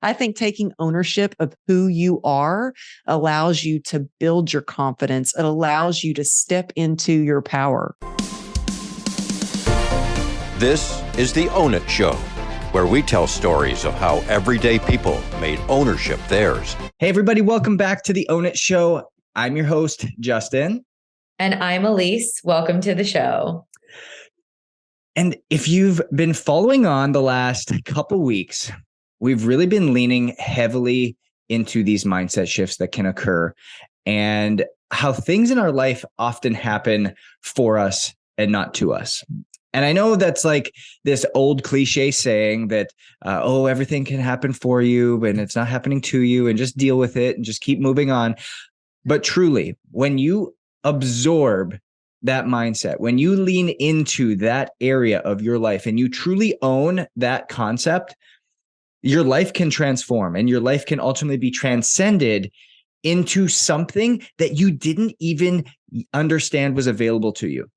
I think taking ownership of who you are allows you to build your confidence. It allows you to step into your power. This is the Own It Show, where we tell stories of how everyday people made ownership theirs. Hey, everybody, welcome back to the Own It Show. I'm your host, Justin. And I'm Elise. Welcome to the show. And if you've been following on the last couple weeks, we've really been leaning heavily into these mindset shifts that can occur and how things in our life often happen for us and not to us. And I know that's like this old cliche saying that, everything can happen for you and it's not happening to you, and just deal with it and just keep moving on. But truly, when you absorb that mindset, when you lean into that area of your life and you truly own that concept, your life can transform and your life can ultimately be transcended into something that you didn't even understand was available to you.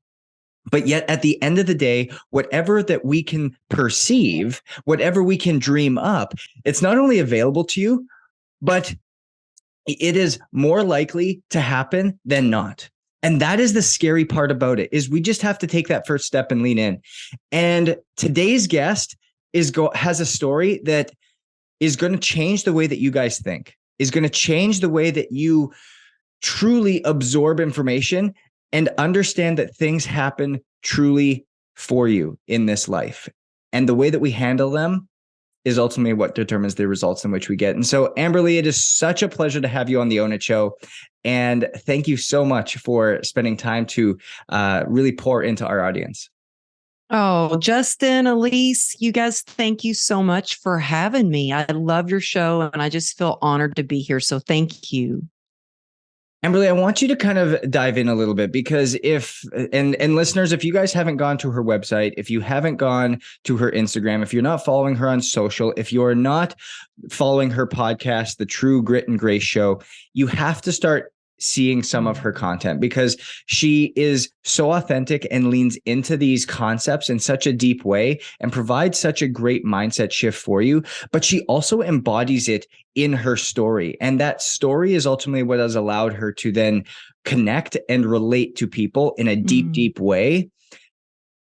But yet at the end of the day, whatever that we can perceive, whatever we can dream up, it's not only available to you, but it is more likely to happen than not. And that is the scary part about it, is we just have to take that first step and lean in. And today's guest has a story that is going to change the way that you guys think, is going to change the way that you truly absorb information and understand that things happen truly for you in this life. And the way that we handle them is ultimately what determines the results in which we get. And so, Amberly, it is such a pleasure to have you on the Own It Show. And thank you so much for spending time to really pour into our audience. Oh, Justin, Elise, you guys, thank you so much for having me. I love your show and I just feel honored to be here. So thank you. Amberly, I want you to kind of dive in a little bit, because and listeners, if you guys haven't gone to her website, if you haven't gone to her Instagram, if you're not following her on social, if you're not following her podcast, The True Grit and Grace Show, you have to start seeing some of her content, because she is so authentic and leans into these concepts in such a deep way and provides such a great mindset shift for you. But she also embodies it in her story. And that story is ultimately what has allowed her to then connect and relate to people in a deep, deep way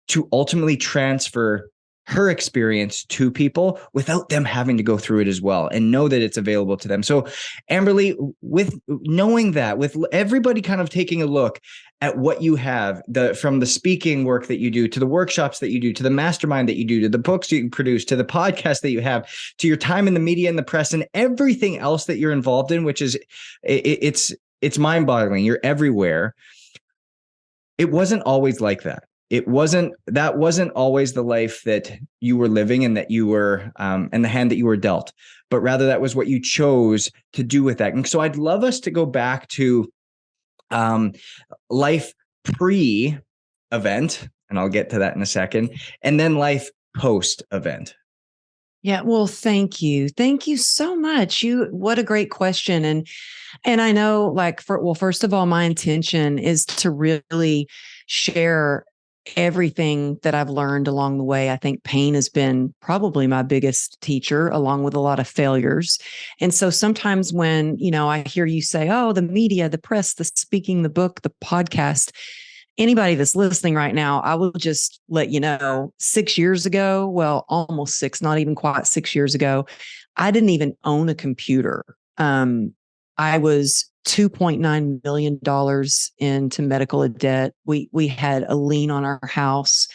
to ultimately transfer her experience to people without them having to go through it as well, and know that it's available to them. So Amberly, with knowing that, with everybody kind of taking a look at what you have, from the speaking work that you do, to the workshops that you do, to the mastermind that you do, to the books you produce, to the podcast that you have, to your time in the media and the press and everything else that you're involved in, which is, it's mind-boggling. You're everywhere. It wasn't always like that. That wasn't always the life that you were living and that you were, and the hand that you were dealt, but rather that was what you chose to do with that. And so I'd love us to go back to life pre-event, and I'll get to that in a second, and then life post-event. Yeah, well, thank you. Thank you so much. What a great question. And I know, first of all, my intention is to really share everything that I've learned along the way. I think pain has been probably my biggest teacher, along with a lot of failures. And so sometimes when, I hear you say, oh, the media, the press, the speaking, the book, the podcast, anybody that's listening right now, I will just let you know, 6 years ago, well, almost six, not even quite 6 years ago, I didn't even own a computer. I was $2.9 million into medical debt. We had a lien on our house.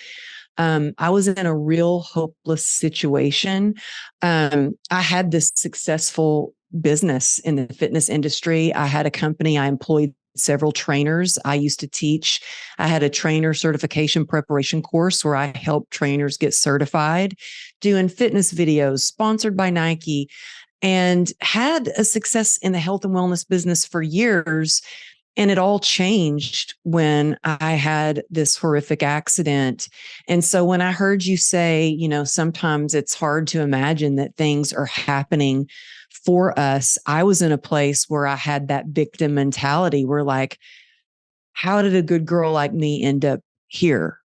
I was in a real hopeless situation. I had this successful business in the fitness industry. I had a company. I employed several trainers. I used to teach. I had a trainer certification preparation course where I helped trainers get certified, doing fitness videos sponsored by Nike, and had a success in the health and wellness business for years. And it all changed when I had this horrific accident. And so when I heard you say, sometimes it's hard to imagine that things are happening for us, I was in a place where I had that victim mentality where, like, how did a good girl like me end up here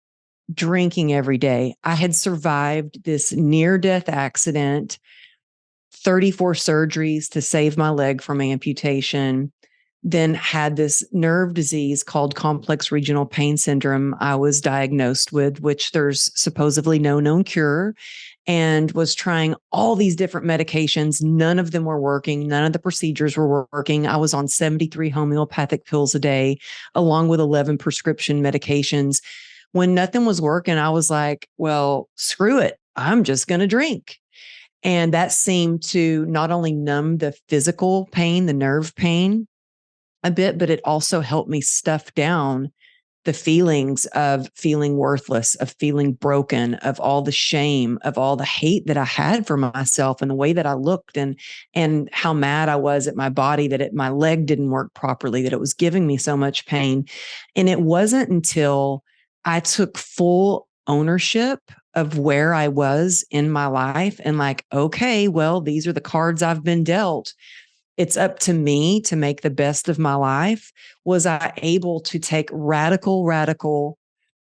drinking every day? I had survived this near-death accident, 34 surgeries to save my leg from amputation, then had this nerve disease called complex regional pain syndrome I was diagnosed with, which there's supposedly no known cure, and was trying all these different medications. None of them were working. None of the procedures were working. I was on 73 homeopathic pills a day, along with 11 prescription medications. When nothing was working, I was like, well, screw it. I'm just going to drink. And that seemed to not only numb the physical pain, the nerve pain a bit, but it also helped me stuff down the feelings of feeling worthless, of feeling broken, of all the shame, of all the hate that I had for myself and the way that I looked, and how mad I was at my body that my leg didn't work properly, that it was giving me so much pain. And it wasn't until I took full ownership of where I was in my life and like, okay, well, these are the cards I've been dealt. It's up to me to make the best of my life. Was I able to take radical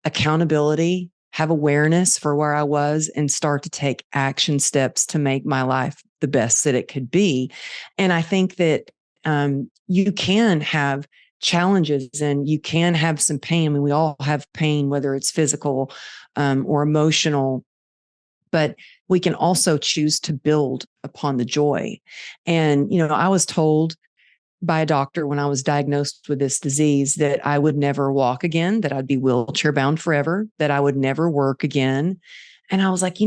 accountability, have awareness for where I was, and start to take action steps to make my life the best that it could be? And I think that you can have challenges and you can have some pain. I mean, we all have pain, whether it's physical or emotional, but we can also choose to build upon the joy. And, I was told by a doctor when I was diagnosed with this disease that I would never walk again, that I'd be wheelchair bound forever, that I would never work again. And I was like,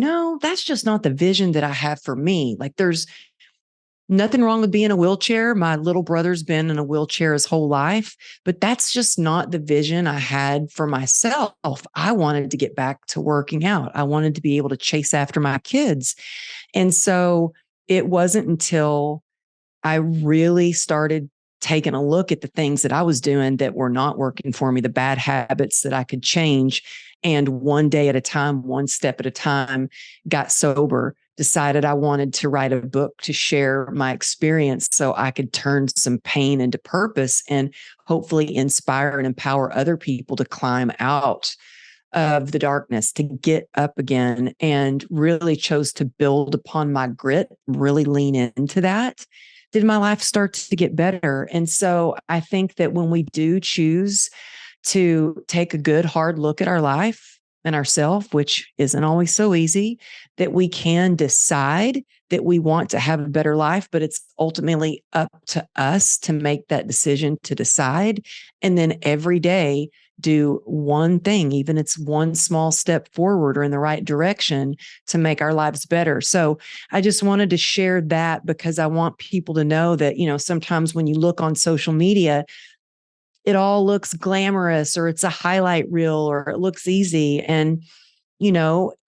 that's just not the vision that I have for me. Like, there's nothing wrong with being in a wheelchair. My little brother's been in a wheelchair his whole life, but that's just not the vision I had for myself. I wanted to get back to working out. I wanted to be able to chase after my kids. And so it wasn't until I really started taking a look at the things that I was doing that were not working for me, the bad habits that I could change. And one day at a time, one step at a time, got sober, decided I wanted to write a book to share my experience so I could turn some pain into purpose and hopefully inspire and empower other people to climb out of the darkness, to get up again, and really chose to build upon my grit, really lean into that. Did my life start to get better? And so I think that when we do choose to take a good, hard look at our life and ourselves, which isn't always so easy, that we can decide that we want to have a better life, but it's ultimately up to us to make that decision to decide. And then every day, do one thing, even it's one small step forward or in the right direction to make our lives better. So I just wanted to share that because I want people to know that, sometimes when you look on social media, it all looks glamorous or it's a highlight reel or it looks easy. And,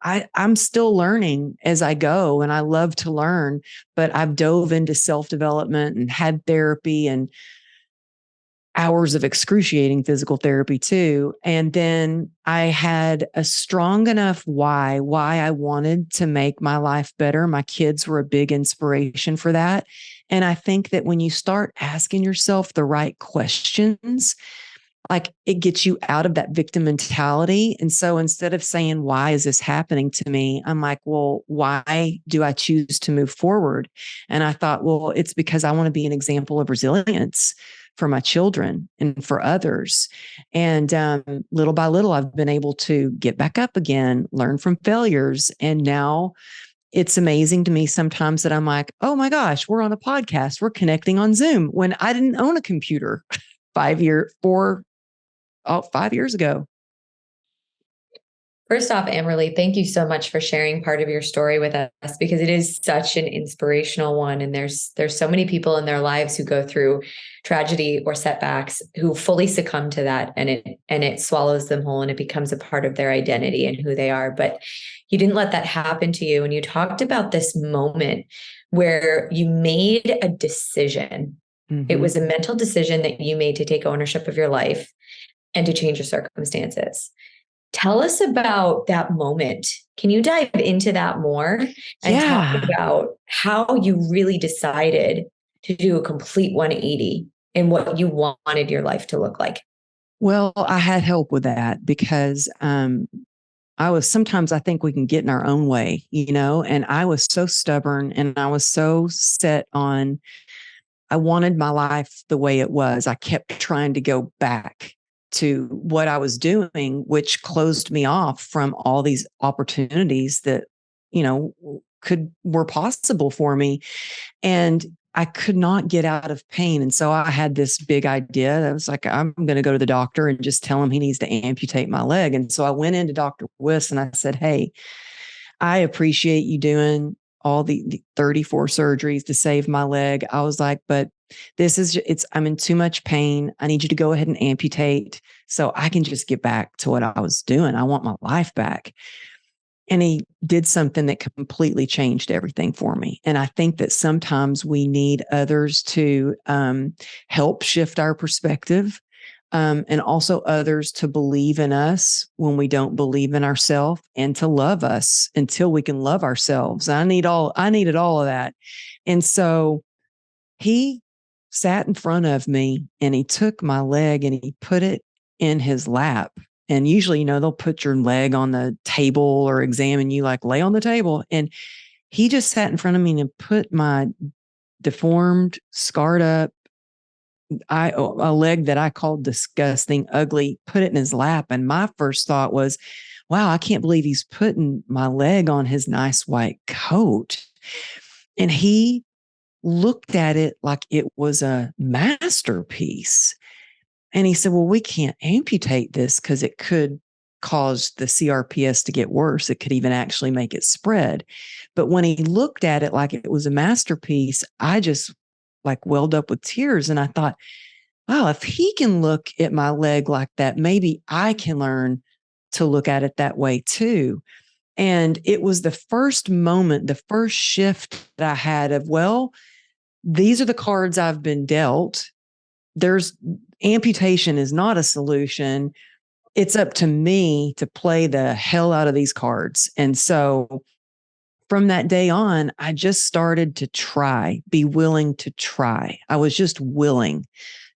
I'm still learning as I go and I love to learn, but I've dove into self-development and had therapy and hours of excruciating physical therapy too. And then I had a strong enough why I wanted to make my life better. My kids were a big inspiration for that. And I think that when you start asking yourself the right questions, like it gets you out of that victim mentality. And so instead of saying, why is this happening to me? I'm like, well, why do I choose to move forward? And I thought, well, it's because I want to be an example of resilience for my children and for others. And little by little, I've been able to get back up again, learn from failures. And now it's amazing to me sometimes that I'm like, oh my gosh, we're on a podcast. We're connecting on Zoom when I didn't own a computer 5 years ago. First off, Amberly, thank you so much for sharing part of your story with us because it is such an inspirational one. And there's so many people in their lives who go through tragedy or setbacks who fully succumb to that, and it swallows them whole and it becomes a part of their identity and who they are. But you didn't let that happen to you. And you talked about this moment where you made a decision. Mm-hmm. It was a mental decision that you made to take ownership of your life and to change your circumstances. Tell us about that moment. Can you dive into that more and talk about how you really decided to do a complete 180 in what you wanted your life to look like? Well, I had help with that because sometimes I think we can get in our own way, and I was so stubborn and I was so set on, I wanted my life the way it was. I kept trying to go back to what I was doing, which closed me off from all these opportunities that, were possible for me. And I could not get out of pain. And so I had this big idea. I was like, I'm going to go to the doctor and just tell him he needs to amputate my leg. And so I went into Dr. Wiss and I said, hey, I appreciate you doing all the 34 surgeries to save my leg. I was like, but I'm in too much pain. I need you to go ahead and amputate so I can just get back to what I was doing. I want my life back. And he did something that completely changed everything for me. And I think that sometimes we need others to help shift our perspective, and also others to believe in us when we don't believe in ourselves, and to love us until we can love ourselves. I needed all of that. And so he sat in front of me and he took my leg and he put it in his lap. And usually, they'll put your leg on the table or examine you, like lay on the table. And he just sat in front of me and put my deformed, scarred up, a leg that I called disgusting, ugly, put it in his lap. And my first thought was, wow, I can't believe he's putting my leg on his nice white coat. And he looked at it like it was a masterpiece. And he said, well, we can't amputate this because it could cause the CRPS to get worse. It could even actually make it spread. But when he looked at it like it was a masterpiece, I just like welled up with tears. And I thought, wow, if he can look at my leg like that, maybe I can learn to look at it that way too. And it was the first moment, the first shift that I had of, well, these are the cards I've been dealt. Amputation is not a solution. It's up to me to play the hell out of these cards. And so from that day on, I just started to be willing to try. I was just willing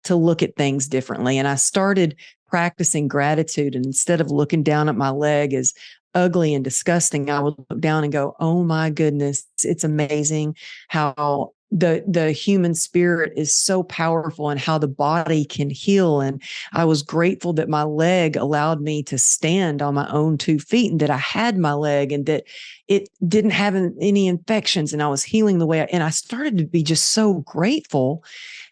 to look at things differently. And I started practicing gratitude. And instead of looking down at my leg as ugly and disgusting, I would look down and go, oh my goodness, it's amazing how the human spirit is so powerful and how the body can heal. And I was grateful that my leg allowed me to stand on my own 2 feet, and that I had my leg and that it didn't have any infections, and I was healing the way and I started to be just so grateful.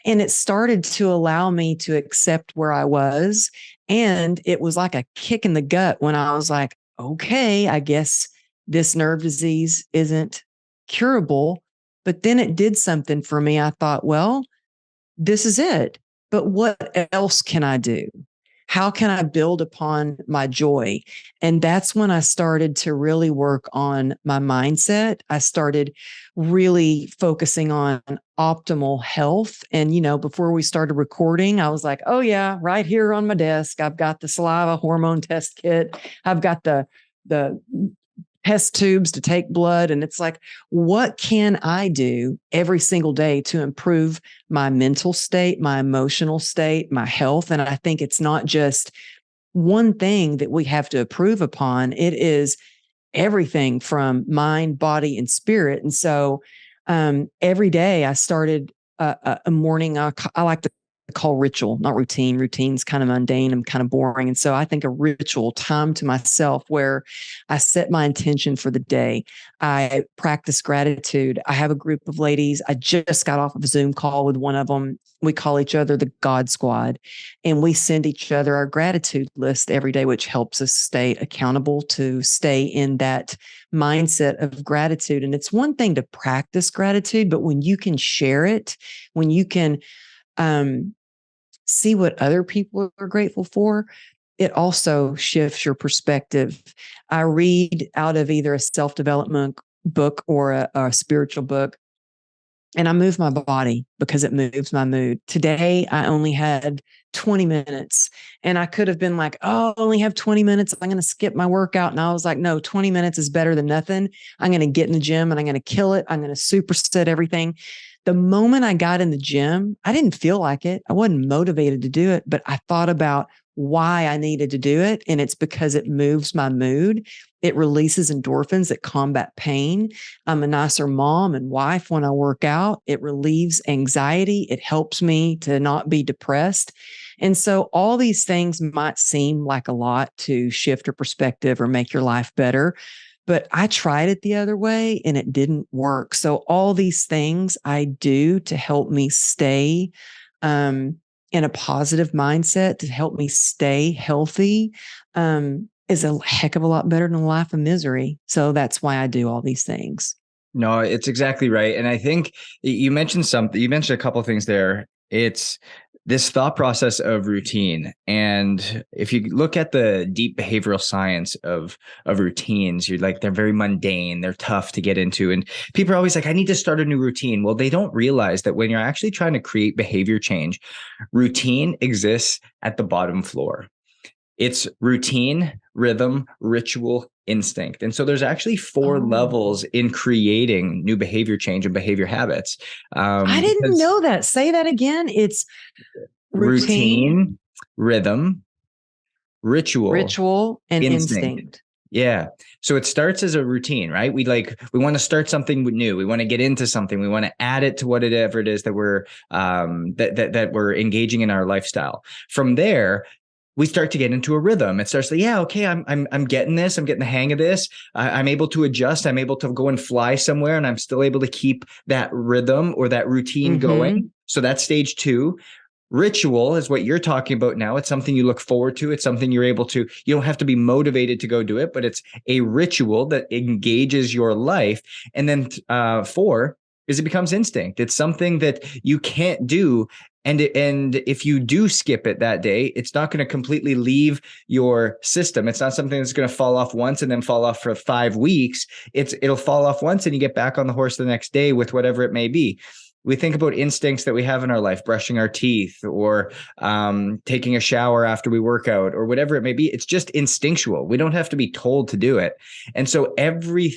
And it started to allow me to accept where I was. And it was like a kick in the gut when I was like, okay, I guess this nerve disease isn't curable. But then it did something for me. I thought, well, this is it. But what else can I do? How can I build upon my joy? And that's when I started to really work on my mindset. I started really focusing on optimal health. And, before we started recording, I was like, oh yeah, right here on my desk, I've got the saliva hormone test kit. I've got the test tubes to take blood. And it's like, what can I do every single day to improve my mental state, my emotional state, my health? And I think it's not just one thing that we have to improve upon. It is everything from mind, body, and spirit. And so every day I started a morning, I like to call ritual, not routine. Routine's kind of mundane and kind of boring. And so I think a ritual, time to myself, where I set my intention for the day. I practice gratitude. I have a group of ladies. I just got off of a Zoom call with one of them. We call each other the God Squad, and we send each other our gratitude list every day, which helps us stay accountable to stay in that mindset of gratitude. And it's one thing to practice gratitude, but when you can share it, when you can see what other people are grateful for, it also shifts your perspective. I read out of either a self-development book or a spiritual book, and I move my body because it moves my mood. Today, I only had 20 minutes, and I could have been like, oh, I only have 20 minutes. I'm going to skip my workout. And I was like, no, 20 minutes is better than nothing. I'm going to get in the gym and I'm going to kill it. I'm going to superset everything. The moment I got in the gym, I didn't feel like it. I wasn't motivated to do it, but I thought about why I needed to do it. And it's because it moves my mood. It releases endorphins that combat pain. I'm a nicer mom and wife when I work out. It relieves anxiety. It helps me to not be depressed. And so all these things might seem like a lot to shift your perspective or make your life better, but I tried it the other way and it didn't work. So all these things I do to help me stay in a positive mindset, to help me stay healthy, is a heck of a lot better than a life of misery. So that's why I do all these things. No, it's exactly right. And I think you mentioned something, you mentioned a couple of things there. It's this thought process of routine. And if you look at the deep behavioral science of routines, you're like, they're very mundane, they're tough to get into. And people are always like, I need to start a new routine. Well, they don't realize that when you're actually trying to create behavior change, routine exists at the bottom floor. It's routine, rhythm, ritual, instinct. And so there's actually four levels in creating new behavior change and behavior habits. I didn't know that. Say that again. It's routine, rhythm, ritual, and instinct. Yeah. So it starts as a routine, right? We want to start something new. We want to get into something. We want to add it to whatever it is that we're that we're engaging in our lifestyle. From there, we start to get into a rhythm. It starts to, okay, I'm getting this. I'm getting the hang of this. I'm able to adjust. I'm able to go and fly somewhere, and I'm still able to keep that rhythm or that routine going. So that's stage 2. Ritual is what you're talking about now. It's something you look forward to. It's something you're able to, you don't have to be motivated to go do it, but it's a ritual that engages your life. And then 4 is it becomes instinct. It's something that you can't do. And if you do skip it that day, it's not going to completely leave your system. It's not something that's going to fall off once and then fall off for 5 weeks. It'll fall off once and you get back on the horse the next day with whatever it may be. We think about instincts that we have in our life, brushing our teeth or taking a shower after we work out or whatever it may be. It's just instinctual. We don't have to be told to do it. And so every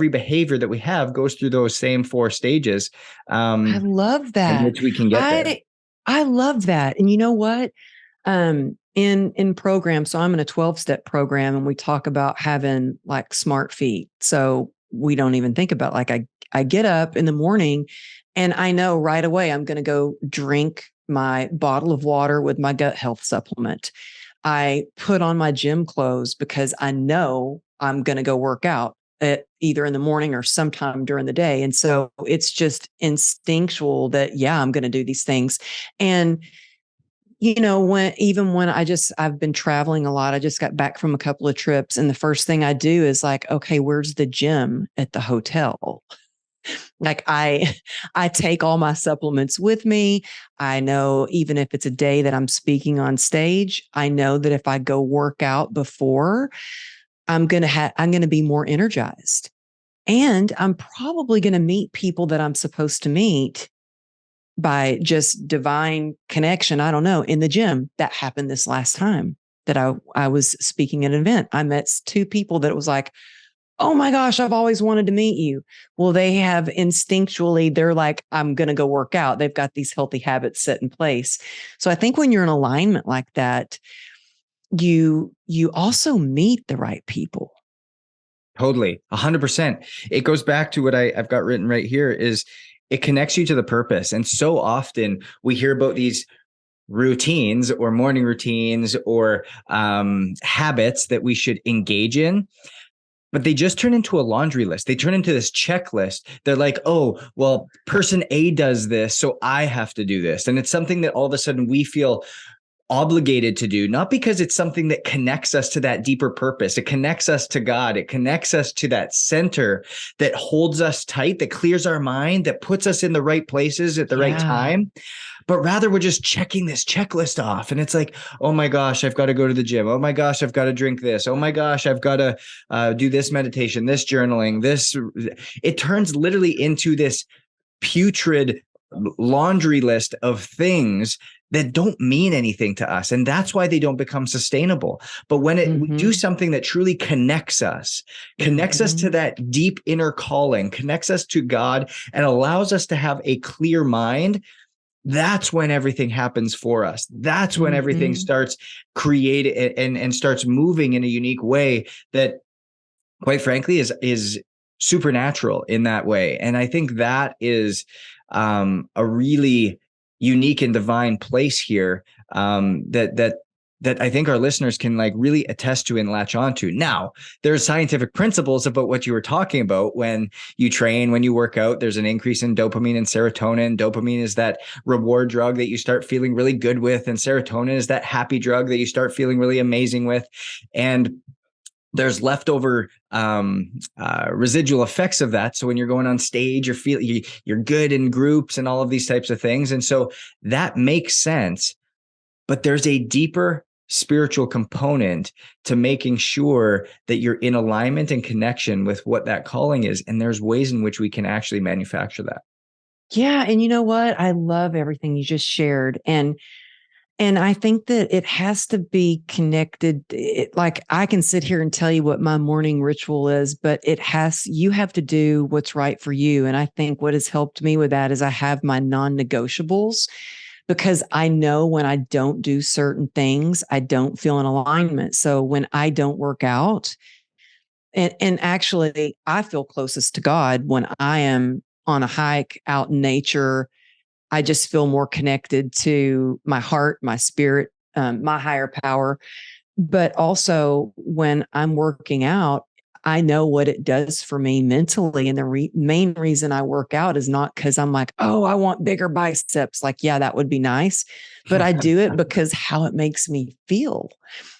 behavior that we have goes through those same 4 stages. I love that. In which we can get there. I love that. And you know what? In programs, so I'm in a 12-step program and we talk about having like smart feet. So we don't even think about I get up in the morning and I know right away I'm going to go drink my bottle of water with my gut health supplement. I put on my gym clothes because I know I'm going to go work out either in the morning or sometime during the day. And so it's just instinctual that, I'm going to do these things. And, when I've been traveling a lot, I just got back from a couple of trips. And the first thing I do is like, okay, where's the gym at the hotel? Like I take all my supplements with me. I know even if it's a day that I'm speaking on stage, I know that if I go work out before, I'm going to be more energized, and I'm probably going to meet people that I'm supposed to meet by just divine connection. I don't know, in the gym. That happened this last time that I was speaking at an event. I met 2 people that it was like, oh my gosh, I've always wanted to meet you. Well, they have instinctually, they're like, I'm going to go work out. They've got these healthy habits set in place. So I think when you're in alignment like that, you also meet the right people. Totally. 100%. It goes back to what I've got written right here is it connects you to the purpose. And so often we hear about these routines or morning routines or habits that we should engage in, but they just turn into a laundry list. They turn into this checklist. They're like, oh, well, person A does this, so I have to do this. And it's something that all of a sudden we feel obligated to do, not because it's something that connects us to that deeper purpose. It connects us to God. It connects us to that center that holds us tight, that clears our mind, that puts us in the right places at the right time. But rather we're just checking this checklist off. And it's like, oh my gosh, I've got to go to the gym. Oh my gosh, I've got to drink this. Oh my gosh, I've got to do this meditation, this journaling, this. It turns literally into this putrid laundry list of things that don't mean anything to us. And that's why they don't become sustainable. But when we do something that truly connects us to that deep inner calling, connects us to God, and allows us to have a clear mind, that's when everything happens for us. That's when everything Mm-hmm. starts creating and starts moving in a unique way that, quite frankly, is supernatural in that way. And I think that is a really unique and divine place here, that I think our listeners can like really attest to and latch onto. Now, there's scientific principles about what you were talking about. When you train, when you work out, there's an increase in dopamine and serotonin. Dopamine is that reward drug that you start feeling really good with, and serotonin is that happy drug that you start feeling really amazing with. And there's leftover residual effects of that. So when you're going on stage, you're good in groups and all of these types of things. And so that makes sense. But there's a deeper spiritual component to making sure that you're in alignment and connection with what that calling is. And there's ways in which we can actually manufacture that. Yeah. And you know what? I love everything you just shared. And I think that it has to be connected. Like I can sit here and tell you what my morning ritual is, but you have to do what's right for you. And I think what has helped me with that is I have my non-negotiables, because I know when I don't do certain things, I don't feel in alignment. So when I don't work out, and actually I feel closest to God when I am on a hike out in nature. I just feel more connected to my heart, my spirit, my higher power. But also when I'm working out, I know what it does for me mentally. And the main reason I work out is not because I'm like, oh, I want bigger biceps. Like, yeah, that would be nice. But I do it because how it makes me feel.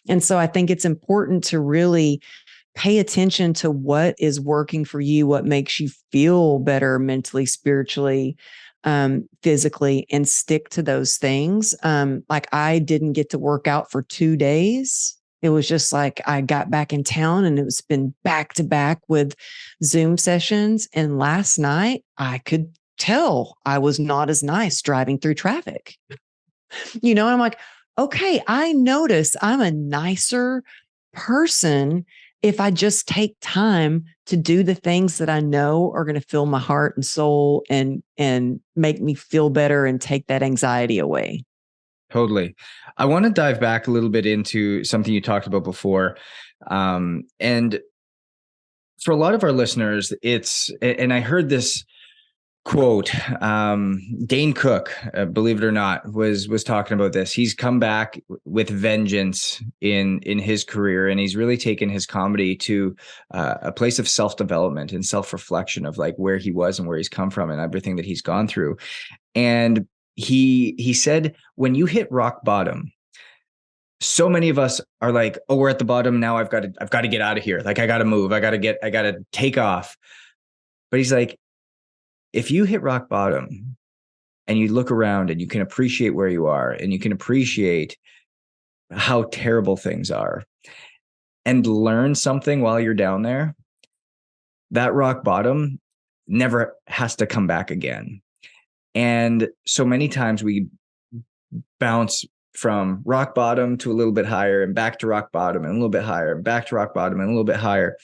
And so I think it's important to really pay attention to what is working for you, what makes you feel better mentally, spiritually, physically, and stick to those things. Like I didn't get to work out for 2 days. It was just like I got back in town and it's been back to back with Zoom sessions. And last night I could tell I was not as nice driving through traffic. And I'm like, okay, I notice I'm a nicer person if I just take time to do the things that I know are going to fill my heart and soul and make me feel better and take that anxiety away. Totally. I want to dive back a little bit into something you talked about before. And for a lot of our listeners, and I heard this quote, Dane Cook, believe it or not, was talking about this. He's come back with vengeance in his career, and he's really taken his comedy to a place of self-development and self-reflection of like where he was and where he's come from and everything that he's gone through. And he said, when you hit rock bottom, so many of us are like, oh, we're at the bottom now. I've got to get out of here. Like I got to move. I got to take off. But he's like, if you hit rock bottom and you look around and you can appreciate where you are and you can appreciate how terrible things are and learn something while you're down there, that rock bottom never has to come back again. And so many times we bounce from rock bottom to a little bit higher and back to rock bottom and a little bit higher and back to rock bottom and a little bit higher.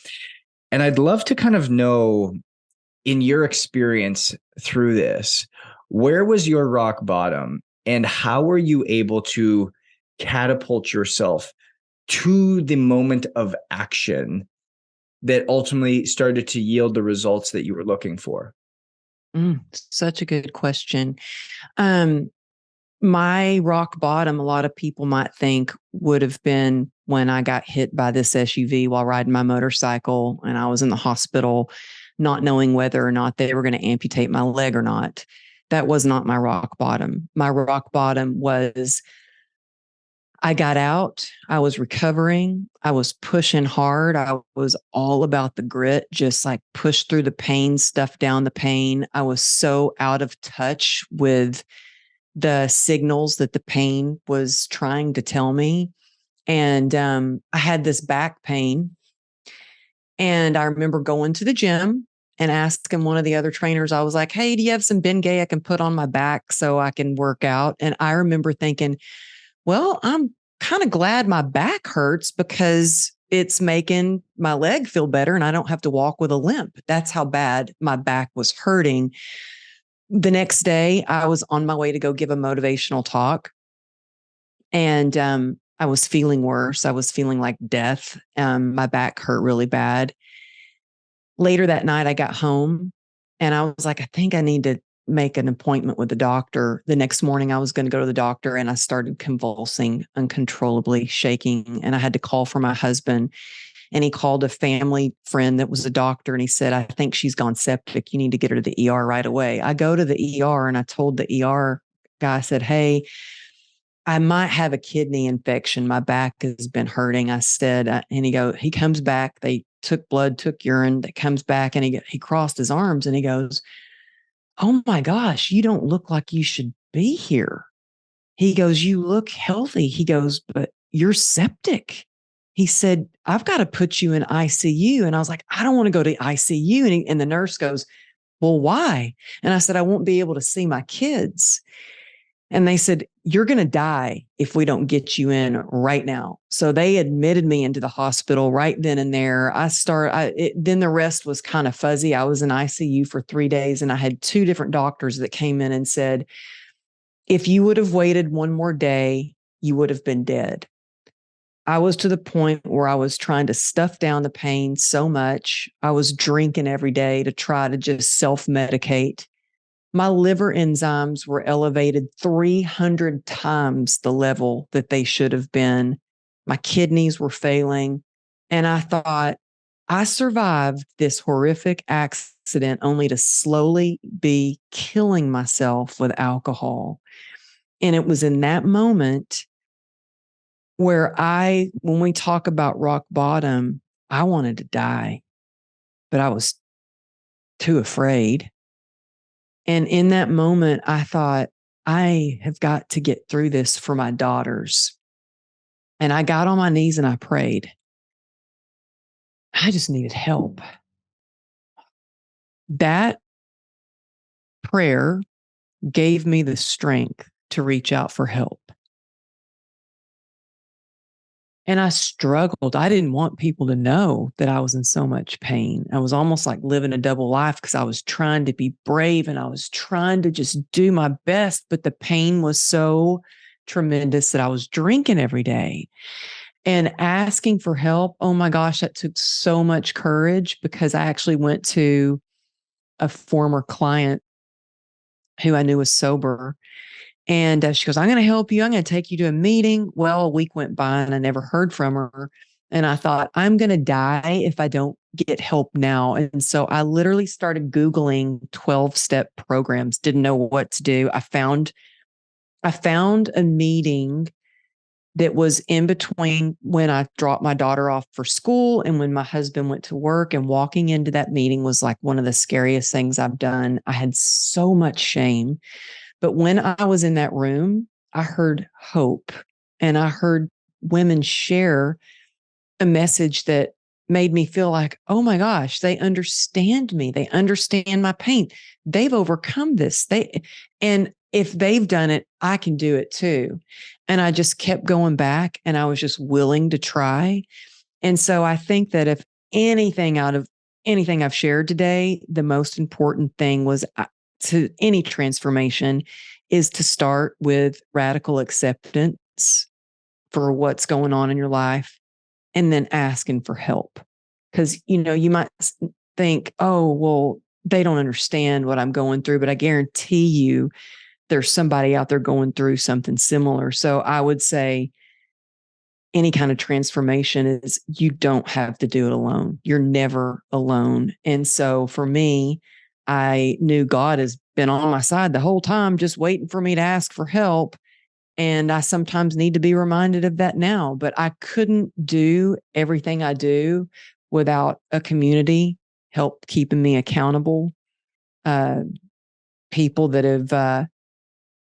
And I'd love to kind of know, in your experience through this, where was your rock bottom and how were you able to catapult yourself to the moment of action that ultimately started to yield the results that you were looking for? Such a good question. My rock bottom, a lot of people might think, would have been when I got hit by this SUV while riding my motorcycle and I was in the hospital, not knowing whether or not they were going to amputate my leg or not. That was not my rock bottom. My rock bottom was I got out, I was recovering, I was pushing hard. I was all about the grit, just like push through the pain, stuff down the pain. I was so out of touch with the signals that the pain was trying to tell me. And I had this back pain. And I remember going to the gym and asking one of the other trainers, I was like, hey, do you have some Bengay I can put on my back so I can work out? And I remember thinking, well, I'm kind of glad my back hurts because it's making my leg feel better and I don't have to walk with a limp. That's how bad my back was hurting. the next day I was on my way to go give a motivational talk, and I was feeling worse. I was feeling like death. My back hurt really bad. Later that night, I got home and I was like, I think I need to make an appointment with the doctor. The next morning, I was going to go to the doctor, and I started convulsing uncontrollably, shaking. And I had to call for my husband. And he called a family friend that was a doctor, and he said, I think she's gone septic. You need to get her to the ER right away. I go to the ER, and I told the ER guy, I said, hey, I might have a kidney infection. My back has been hurting. I said, and he comes back. They took blood, took urine. That comes back, and he crossed his arms, and he goes, oh my gosh, you don't look like you should be here. He goes, you look healthy. He goes, but you're septic. He said, I've got to put you in ICU. And I was like, I don't want to go to ICU. And the nurse goes, well, why? And I said, I won't be able to see my kids. And they said, you're going to die if we don't get you in right now. So they admitted me into the hospital right then and there. Then the rest was kind of fuzzy. I was in ICU for 3 days, and I had 2 different doctors that came in and said, if you would have waited one more day, you would have been dead. I was to the point where I was trying to stuff down the pain so much. I was drinking every day to try to just self-medicate. My liver enzymes were elevated 300 times the level that they should have been. My kidneys were failing. And I thought, I survived this horrific accident only to slowly be killing myself with alcohol. And it was in that moment where when we talk about rock bottom, I wanted to die, but I was too afraid. And in that moment, I thought, I have got to get through this for my daughters. And I got on my knees and I prayed. I just needed help. That prayer gave me the strength to reach out for help. And I struggled. I didn't want people to know that I was in so much pain. I was almost like living a double life because I was trying to be brave and I was trying to just do my best. But the pain was so tremendous that I was drinking every day and asking for help. Oh my gosh, that took so much courage, because I actually went to a former client who I knew was sober. And she goes, I'm going to help you. I'm going to take you to a meeting. Well, a week went by and I never heard from her. And I thought, I'm going to die if I don't get help now. And so I literally started Googling 12-step programs, didn't know what to do. I found a meeting that was in between when I dropped my daughter off for school and when my husband went to work. And walking into that meeting was like one of the scariest things I've done. I had so much shame. But when I was in that room, I heard hope, and I heard women share a message that made me feel like, oh my gosh, they understand me. They understand my pain. They've overcome this. And if they've done it, I can do it too. And I just kept going back, and I was just willing to try. And so I think that if anything out of anything I've shared today, the most important thing was to any transformation is to start with radical acceptance for what's going on in your life, and then asking for help. Because, you might think, oh, well, they don't understand what I'm going through, but I guarantee you there's somebody out there going through something similar. So I would say any kind of transformation is, you don't have to do it alone. You're never alone. And so for me, I knew God has been on my side the whole time, just waiting for me to ask for help. And I sometimes need to be reminded of that now. But I couldn't do everything I do without a community help keeping me accountable. People that have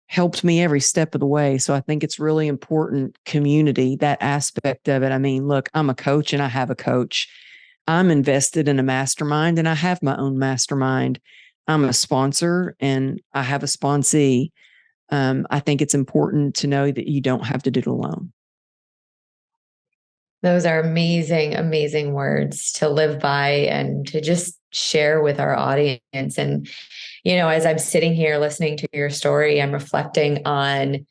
helped me every step of the way. So I think it's really important, community, that aspect of it. I mean, look, I'm a coach and I have a coach. I'm invested in a mastermind and I have my own mastermind. I'm a sponsor and I have a sponsee. I think it's important to know that you don't have to do it alone. Those are amazing, amazing words to live by and to just share with our audience. And as I'm sitting here listening to your story, I'm reflecting on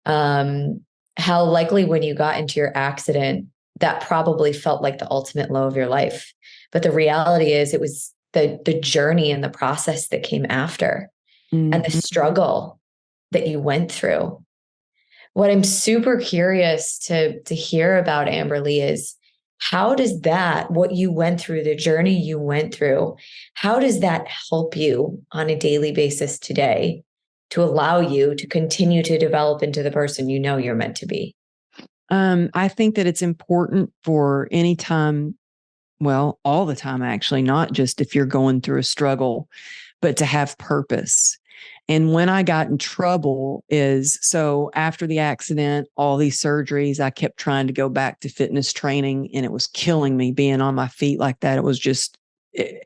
how likely when you got into your accident, that probably felt like the ultimate low of your life. But the reality is it was the journey and the process that came after, and the struggle that you went through. What I'm super curious to hear about, Amberly, is how does that, what you went through, the journey you went through, how does that help you on a daily basis today to allow you to continue to develop into the person you're meant to be? I think that it's important for any time, well, all the time, actually, not just if you're going through a struggle, but to have purpose. And when I got in trouble so after the accident, all these surgeries, I kept trying to go back to fitness training, and it was killing me being on my feet like that. It was just, and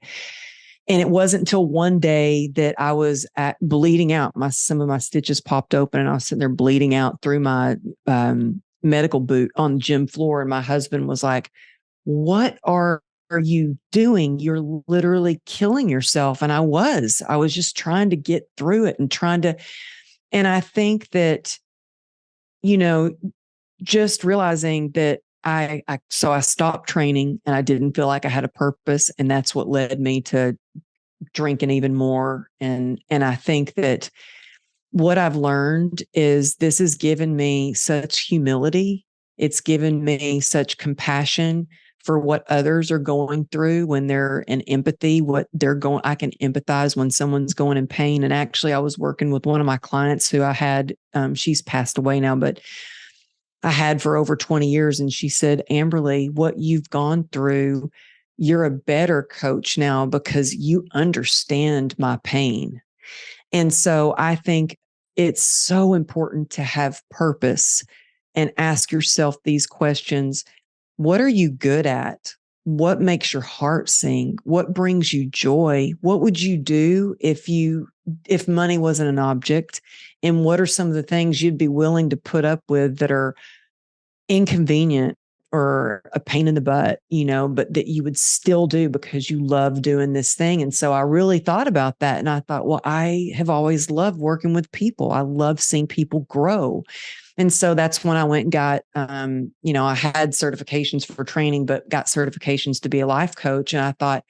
it wasn't until one day that I was bleeding out. Some of my stitches popped open, and I was sitting there bleeding out through my medical boot on the gym floor. And my husband was like, "What are you doing? You're literally killing yourself." And I was just trying to get through it and I think that, just realizing that so I stopped training, and I didn't feel like I had a purpose. And that's what led me to drinking even more. And I think that what I've learned is this has given me such humility. It's given me such compassion for what others are going through when they're in empathy, I can empathize when someone's going in pain. And actually, I was working with one of my clients who I had, she's passed away now, but I had for over 20 years. And she said, "Amberly, what you've gone through, you're a better coach now because you understand my pain." And so I think it's so important to have purpose and ask yourself these questions. What are you good at? What makes your heart sing? What brings you joy? What would you do if money wasn't an object? And what are some of the things you'd be willing to put up with that are inconvenient or a pain in the butt, but that you would still do because you love doing this thing? And so I really thought about that. And I thought, well, I have always loved working with people. I love seeing people grow. And so that's when I went and got, I had certifications for training, but got certifications to be a life coach. And I thought,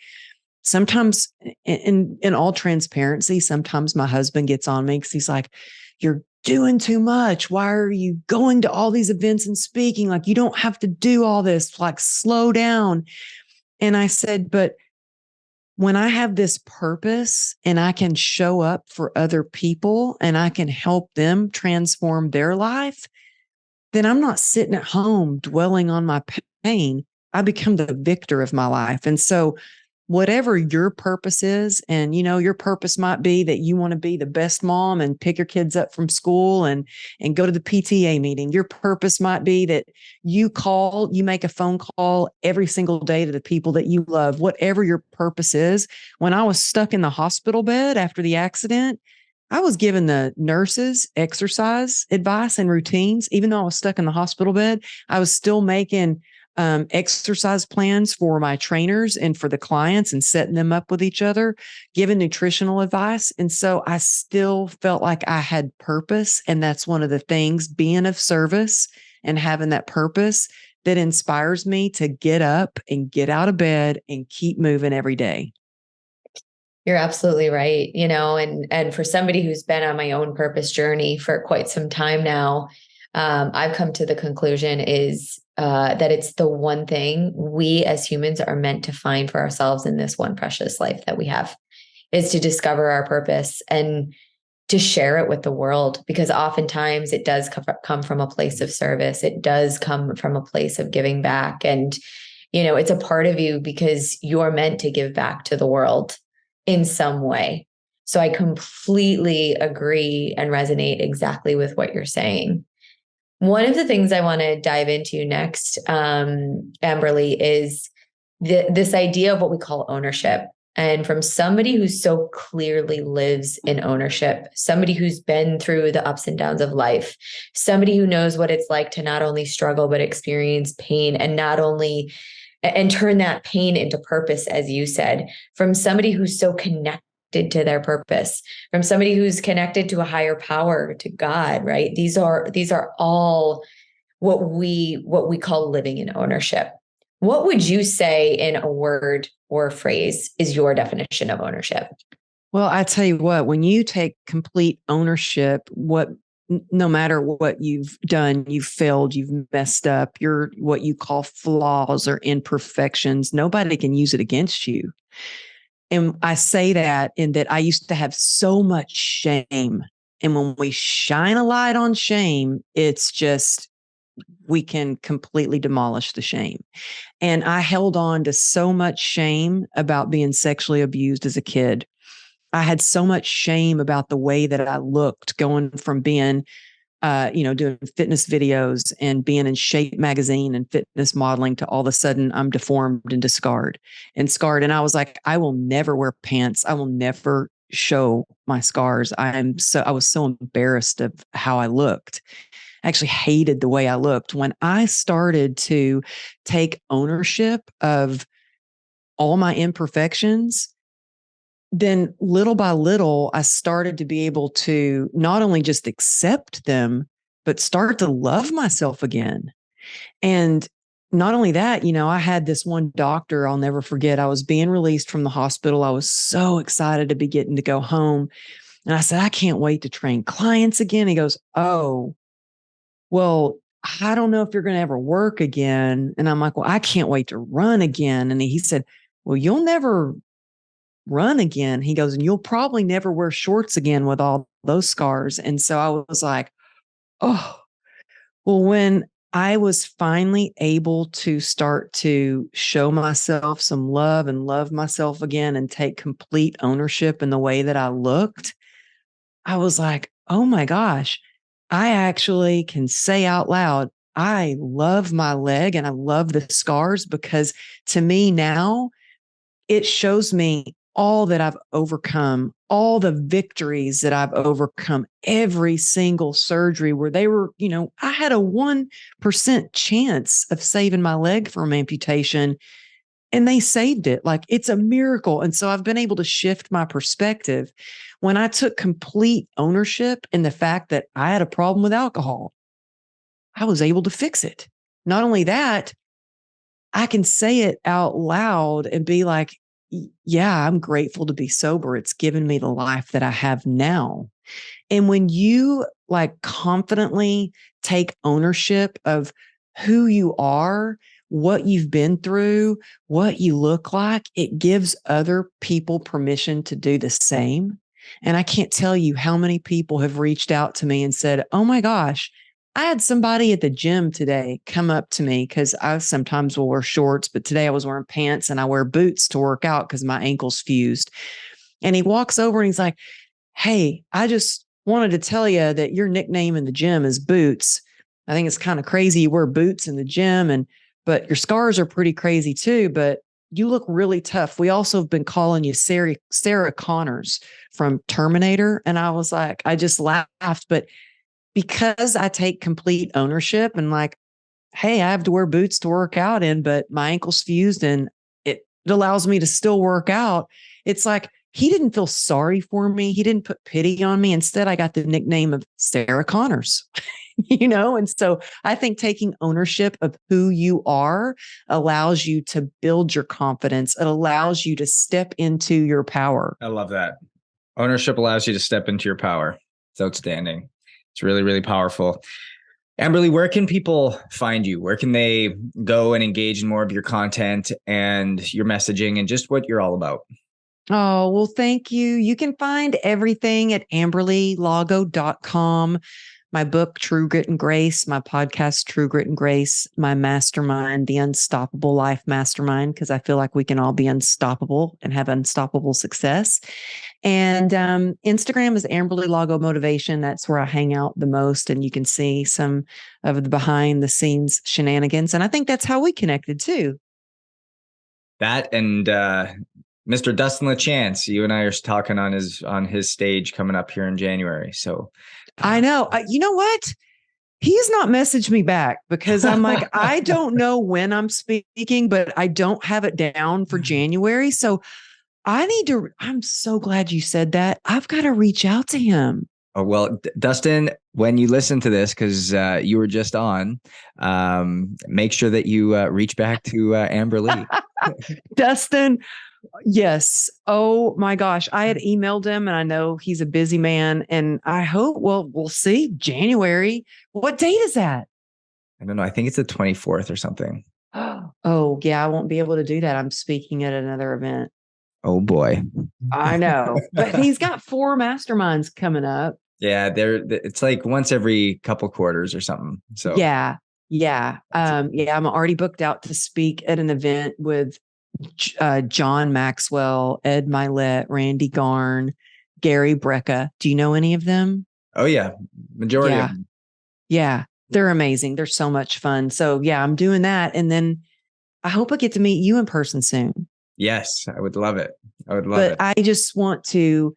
sometimes in all transparency, sometimes my husband gets on me because he's like, "You're doing too much. Why are you going to all these events and speaking? Like, you don't have to do all this, like, slow down." And I said, but when I have this purpose and I can show up for other people and I can help them transform their life, then I'm not sitting at home dwelling on my pain. I become the victor of my life. And so whatever your purpose is, and your purpose might be that you want to be the best mom and pick your kids up from school and go to the PTA meeting. Your purpose might be that you make a phone call every single day to the people that you love. Whatever your purpose is. When I was stuck in the hospital bed after the accident, I was giving the nurses exercise advice and routines. Even though I was stuck in the hospital bed, I was still making exercise plans for my trainers and for the clients and setting them up with each other, giving nutritional advice. And so I still felt like I had purpose. And that's one of the things, being of service and having that purpose, that inspires me to get up and get out of bed and keep moving every day. You're absolutely right. And for somebody who's been on my own purpose journey for quite some time now, I've come to the conclusion is that it's the one thing we as humans are meant to find for ourselves in this one precious life that we have, is to discover our purpose and to share it with the world. Because oftentimes it does come from a place of service. It does come from a place of giving back. And, it's a part of you because you're meant to give back to the world in some way. So I completely agree and resonate exactly with what you're saying. One of the things I want to dive into next, Amberly, is this idea of what we call ownership. And from somebody who so clearly lives in ownership, somebody who's been through the ups and downs of life, somebody who knows what it's like to not only struggle, but experience pain, and turn that pain into purpose, as you said, from somebody who's so connected connected to their purpose, from somebody who's connected to a higher power, to God, right? These are all what we call living in ownership. What would you say in a word or a phrase is your definition of ownership? Well, I tell you what, when you take complete ownership, no matter what you've done, you've failed, you've messed up, you're what you call flaws or imperfections, nobody can use it against you. And I say that in that I used to have so much shame. And when we shine a light on shame, it's just, we can completely demolish the shame. And I held on to so much shame about being sexually abused as a kid. I had so much shame about the way that I looked, going from being, doing fitness videos and being in Shape magazine and fitness modeling to all of a sudden I'm deformed and scarred. And I was like, I will never wear pants. I will never show my scars. I was so embarrassed of how I looked. I actually hated the way I looked. When I started to take ownership of all my imperfections, then little by little, I started to be able to not only just accept them, but start to love myself again. And not only that, I had this one doctor I'll never forget. I was being released from the hospital. I was so excited to be getting to go home. And I said, I can't wait to train clients again. He goes, oh, well, I don't know if you're going to ever work again. And I'm like, well, I can't wait to run again. And he said, well, you'll never run again. He goes, and you'll probably never wear shorts again with all those scars. And so I was like, oh, well, when I was finally able to start to show myself some love and love myself again and take complete ownership in the way that I looked, I was like, oh my gosh, I actually can say out loud, I love my leg and I love the scars, because to me now, it shows me all that I've overcome, all the victories that I've overcome, every single surgery where they were, I had a 1% chance of saving my leg from amputation, and they saved it. Like, it's a miracle. And so I've been able to shift my perspective when I took complete ownership in the fact that I had a problem with alcohol. I was able to fix it. Not only that, I can say it out loud and be like, yeah, I'm grateful to be sober. It's given me the life that I have now. And when you confidently take ownership of who you are, what you've been through, what you look like, it gives other people permission to do the same. And I can't tell you how many people have reached out to me and said, oh my gosh, I had somebody at the gym today come up to me, because I sometimes will wear shorts, but today I was wearing pants and I wear boots to work out because my ankle's fused. And he walks over and he's like, hey, I just wanted to tell you that your nickname in the gym is Boots. I think it's kind of crazy you wear boots in the gym, but your scars are pretty crazy too, but you look really tough. We also have been calling you Sarah Connors from Terminator. And I was like, I just laughed, but because I take complete ownership and hey, I have to wear boots to work out in, but my ankle's fused and it allows me to still work out. It's like, he didn't feel sorry for me. He didn't put pity on me. Instead, I got the nickname of Sarah Connors, And so I think taking ownership of who you are allows you to build your confidence. It allows you to step into your power. I love that. Ownership allows you to step into your power. It's outstanding. It's really, really powerful. Amberly, where can people find you? Where can they go and engage in more of your content and your messaging and just what you're all about? Oh, well, thank you. You can find everything at amberlylago.com. My book, True Grit and Grace, my podcast, True Grit and Grace, my mastermind, the Unstoppable Life Mastermind, because I feel like we can all be unstoppable and have unstoppable success. And Instagram is Amberly Lago Motivation. That's where I hang out the most. And you can see some of the behind the scenes shenanigans. And I think that's how we connected too. That and Mr. Dustin LaChance, you and I are talking on his stage coming up here in January. So I know. You know what? He's not messaged me back because I'm like, I don't know when I'm speaking, but I don't have it down for January. So I'm so glad you said that. I've got to reach out to him. Oh, well, Dustin, when you listen to this, because you were just on, make sure that you reach back to Amberly. Dustin, yes. Oh my gosh. I had emailed him and I know he's a busy man. And I hope, well, we'll see. January. What date is that? I don't know. I think it's the 24th or something. Oh, yeah. I won't be able to do that. I'm speaking at another event. Oh, boy. I know. But he's got 4 masterminds coming up. Yeah, it's like once every couple quarters or something. So yeah. I'm already booked out to speak at an event with John Maxwell, Ed Milet, Randy Garn, Gary Brecka. Do you know any of them? Oh yeah, majority of them. Yeah, they're amazing. They're so much fun. So yeah, I'm doing that, and then I hope I get to meet you in person soon. Yes, I would love it. But I just want to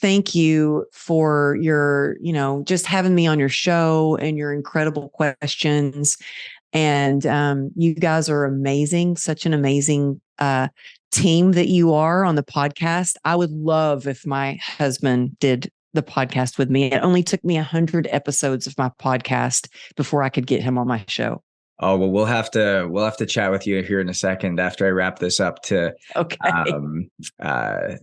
thank you for your, just having me on your show and your incredible questions. And you guys are amazing, such an amazing team that you are on the podcast. I would love if my husband did the podcast with me. It only took me 100 episodes of my podcast before I could get him on my show. Oh, well, we'll have to chat with you here in a second after I wrap this up to a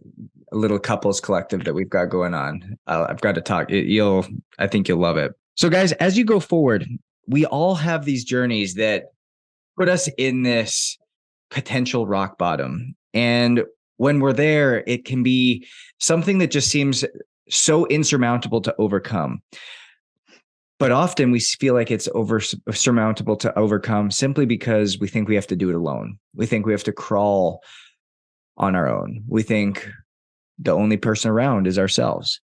little couples collective that we've got going on. I've got to talk. I think you'll love it. So guys, as you go forward, we all have these journeys that put us in this potential rock bottom. And when we're there, it can be something that just seems so insurmountable to overcome. But often we feel like it's surmountable to overcome simply because we think we have to do it alone. We think we have to crawl on our own. We think the only person around is ourselves.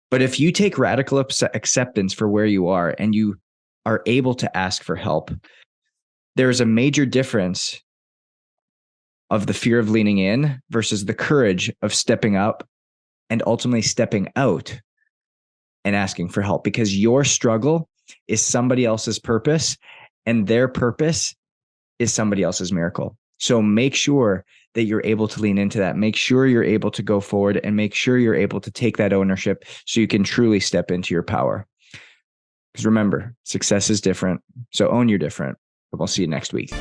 But if you take radical acceptance for where you are and you are able to ask for help, there's a major difference of the fear of leaning in versus the courage of stepping up and ultimately stepping out and asking for help, because your struggle is somebody else's purpose and their purpose is somebody else's miracle. So make sure that you're able to lean into that. Make sure you're able to go forward and make sure you're able to take that ownership so you can truly step into your power. Because remember, success is different. So own your different. And we'll see you next week.